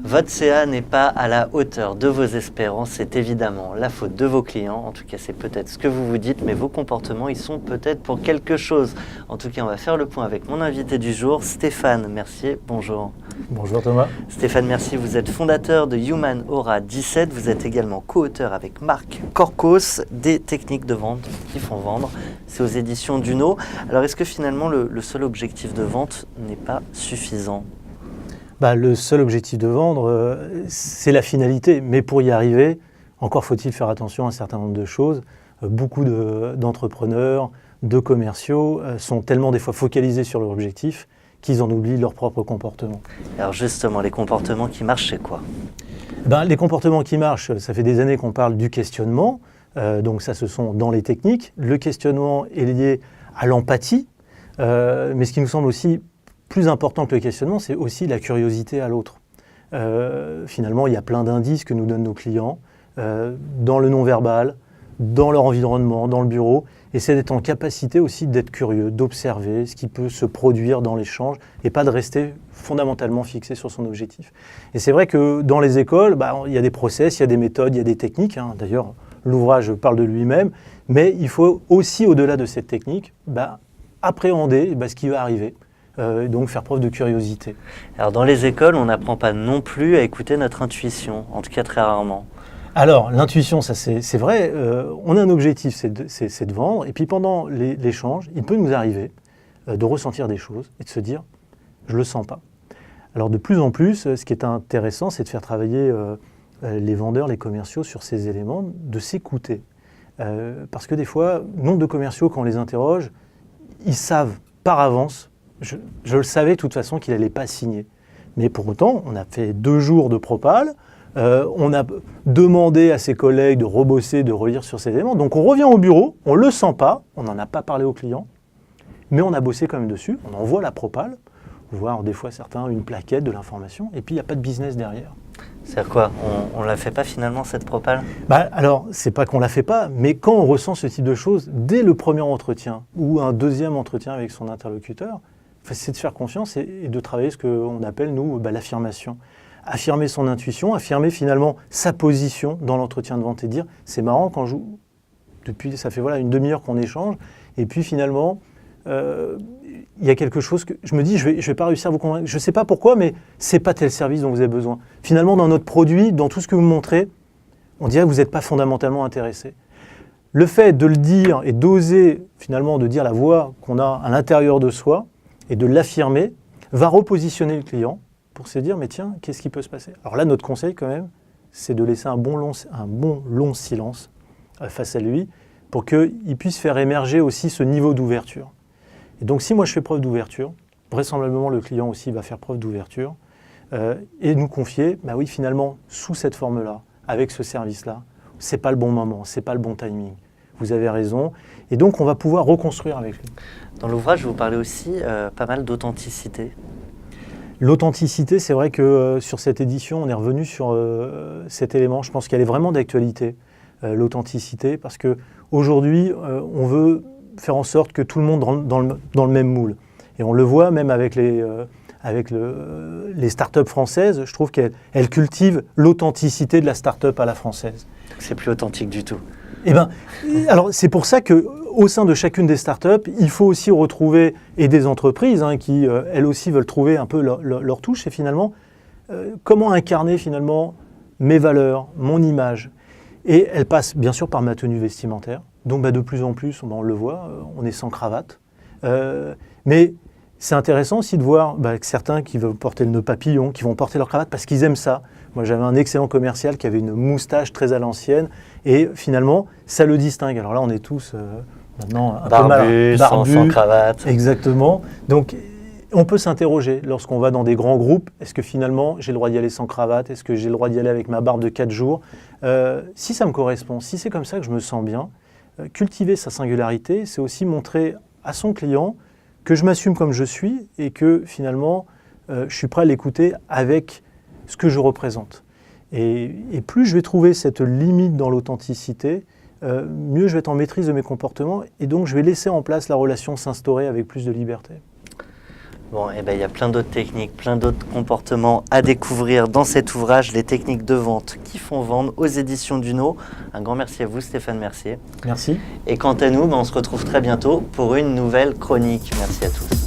Votre CA n'est pas à la hauteur de vos espérances, c'est évidemment la faute de vos clients. En tout cas, c'est peut-être ce que vous vous dites, mais vos comportements, ils sont peut-être pour quelque chose. En tout cas, on va faire le point avec mon invité du jour, Stéphane Mercier. Bonjour. Bonjour Thomas. Stéphane Mercier, vous êtes fondateur de Human Aura 17. Vous êtes également co-auteur avec Marc Corcos des techniques de vente qui font vendre. C'est aux éditions Duno. Alors, est-ce que finalement, le seul objectif de vente n'est pas suffisant ? Le seul objectif de vendre, c'est la finalité. Mais pour y arriver, encore faut-il faire attention à un certain nombre de choses. Beaucoup d'entrepreneurs, de commerciaux sont tellement des fois focalisés sur leur objectif qu'ils en oublient leur propre comportement. Alors justement, les comportements qui marchent, c'est quoi ? Les comportements qui marchent, ça fait des années qu'on parle du questionnement. Donc ça, ce sont dans les techniques. Le questionnement est lié à l'empathie. Mais ce qui nous semble aussi plus important que le questionnement, c'est aussi la curiosité à l'autre. Finalement, il y a plein d'indices que nous donnent nos clients dans le non-verbal, dans leur environnement, dans le bureau. Et c'est d'être en capacité aussi d'être curieux, d'observer ce qui peut se produire dans l'échange et pas de rester fondamentalement fixé sur son objectif. Et c'est vrai que dans les écoles, il y a des process, il y a des méthodes, il y a des techniques. D'ailleurs, l'ouvrage parle de lui-même. Mais il faut aussi, au-delà de cette technique, appréhender ce qui va arriver. Donc faire preuve de curiosité. Alors dans les écoles, on n'apprend pas non plus à écouter notre intuition, en tout cas très rarement. Alors l'intuition, ça c'est vrai, on a un objectif, c'est de vendre, et puis pendant l'échange, il peut nous arriver de ressentir des choses et de se dire « je ne le sens pas ». Alors de plus en plus, ce qui est intéressant, c'est de faire travailler les vendeurs, les commerciaux sur ces éléments, de s'écouter. Parce que des fois, nombre de commerciaux, quand on les interroge, ils savent par avance. Je le savais de toute façon qu'il n'allait pas signer. Mais pour autant, on a fait 2 jours de propal, on a demandé à ses collègues de rebosser, de relire sur ces éléments. Donc on revient au bureau, on ne le sent pas, on n'en a pas parlé au client, mais on a bossé quand même dessus, on envoie la propale, voire des fois certains une plaquette de l'information, et puis il n'y a pas de business derrière. C'est-à-dire quoi ? On ne la fait pas finalement cette propale ? Alors, c'est pas qu'on ne la fait pas, mais quand on ressent ce type de choses, dès le premier entretien ou un deuxième entretien avec son interlocuteur, c'est de faire confiance et de travailler ce qu'on appelle, nous, l'affirmation. Affirmer son intuition, affirmer finalement sa position dans l'entretien de vente et dire « c'est marrant, quand depuis ça fait une demi-heure qu'on échange, et puis finalement, il y a quelque chose que je me dis, je vais pas réussir à vous convaincre, je ne sais pas pourquoi, mais ce n'est pas tel service dont vous avez besoin. Finalement, dans notre produit, dans tout ce que vous montrez, on dirait que vous n'êtes pas fondamentalement intéressé. » Le fait de le dire et d'oser finalement de dire la voix qu'on a à l'intérieur de soi, et de l'affirmer, va repositionner le client pour se dire « mais tiens, qu'est-ce qui peut se passer ?» Alors là, notre conseil quand même, c'est de laisser un bon long silence face à lui pour qu'il puisse faire émerger aussi ce niveau d'ouverture. Et donc si moi je fais preuve d'ouverture, vraisemblablement le client aussi va faire preuve d'ouverture et nous confier, oui finalement, sous cette forme-là, avec ce service-là, c'est pas le bon moment, c'est pas le bon timing. Vous avez raison. Et donc, on va pouvoir reconstruire avec lui. Dans l'ouvrage, vous parlez aussi pas mal d'authenticité. L'authenticité, c'est vrai que sur cette édition, on est revenu sur cet élément. Je pense qu'elle est vraiment d'actualité, l'authenticité, parce qu'aujourd'hui, on veut faire en sorte que tout le monde rentre dans le même moule. Et on le voit même avec les startups françaises. Je trouve qu'elles cultivent l'authenticité de la startup à la française. C'est plus authentique du tout. Alors c'est pour ça qu'au sein de chacune des startups, il faut aussi retrouver, et des entreprises qui elles aussi veulent trouver un peu leur touche, et finalement, comment incarner finalement mes valeurs, mon image. Et elle passe bien sûr par ma tenue vestimentaire. Donc de plus en plus, on le voit, on est sans cravate. Mais c'est intéressant aussi de voir que certains qui veulent porter le nœud papillon, qui vont porter leur cravate parce qu'ils aiment ça. Moi, j'avais un excellent commercial qui avait une moustache très à l'ancienne et finalement, ça le distingue. Alors là, on est tous maintenant un peu barbus, sans cravate. Exactement. Donc, on peut s'interroger lorsqu'on va dans des grands groupes. Est-ce que finalement, j'ai le droit d'y aller sans cravate ? Est-ce que j'ai le droit d'y aller avec ma barbe de 4 jours ? Si ça me correspond, si c'est comme ça que je me sens bien, cultiver sa singularité, c'est aussi montrer à son client que je m'assume comme je suis et que finalement, je suis prêt à l'écouter avec ce que je représente. Et plus je vais trouver cette limite dans l'authenticité, mieux je vais être en maîtrise de mes comportements et donc je vais laisser en place la relation s'instaurer avec plus de liberté. Bon, et ben il y a plein d'autres techniques, plein d'autres comportements à découvrir dans cet ouvrage, Les techniques de vente qui font vendre, aux éditions Duno. Un grand merci à vous, Stéphane Mercier. Merci. Et quant à nous, on se retrouve très bientôt pour une nouvelle chronique. Merci à tous.